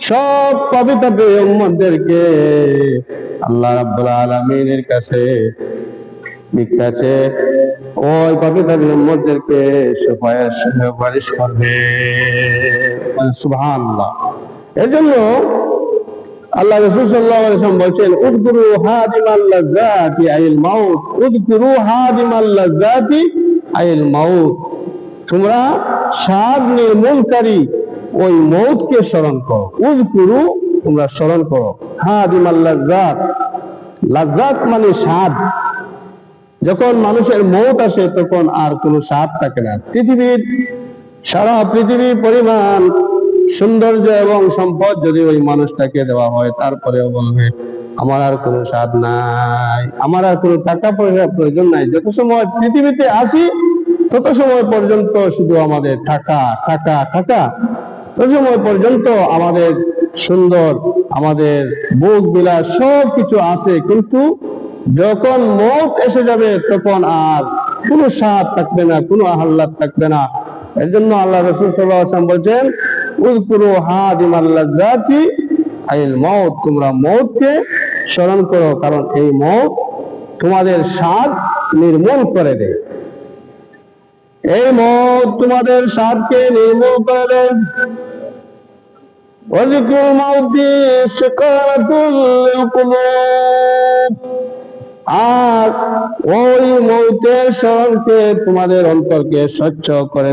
সব পবিত্র উম্মতদেরকে আল্লাহ রাব্বুল আলামিনের কাছে ওই পবিত্র উম্মতদেরকে সুপারিশ করবে। সুবহানাল্লাহ। এজন্য আল্লাহ রাসূল সাল্লাল্লাহু আলাইহি ওয়াসাল্লাম বলেন, উযকুরু হাদিমাল লাযাতি আইল মাউত, উযকুরু হাদিমাল লাযাতি আইল মাউত। তোমরা স্বাদ নির্মূলকারী ওই মৌতকে স্মরণ করো। উযকুরু, তোমরা স্মরণ করো। হাদিমাল লাযাত, লাযাত মানে স্বাদ। যখন মানুষের মৌত আসে তখন আর কোনো স্বাদ থাকে না। সারা পৃথিবীর পরিমাণ সৌন্দর্য এবং সম্পদ যদি ওই মানুষটাকে দেওয়া হয়, তারপরেও বলবে আমার আর কোনো স্বাদ নাই, আমার আর কোনো টাকা পয়সার প্রয়োজন নাই। যত সময় পৃথিবীতে আসি তত সময় পর্যন্ত শুধু আমাদের টাকা টাকা টাকা, তত সময় পর্যন্ত আমাদের সুন্দর, আমাদের ভোগ বিলাস সব কিছু আছে, কিন্তু যখন মৌত এসে যাবে তখন আর কোনো স্বাদ থাকবে না, কোনো আহ্লাদ থাকবে না। এর জন্য আল্লাহ রাসূল সাল্লাল্লাহু আলাইহি ওয়াসাল্লাম বলেন, উযকুরু হাদিমাল লাযাতি আইল মাউত, তোমরা মৌতকে স্মরণ করো, কারণ এই মৌত তোমাদের স্বাদ নির্মূল করে দেয়। এই মৌত তোমাদের স্বাদকে নির্মূল করে দেয়। ওয়াযকুরুল মাউতি সাকারাতুল কুলুব, আর ওই মৌতের স্মরণকে তোমাদের অন্তরকে স্বচ্ছ করে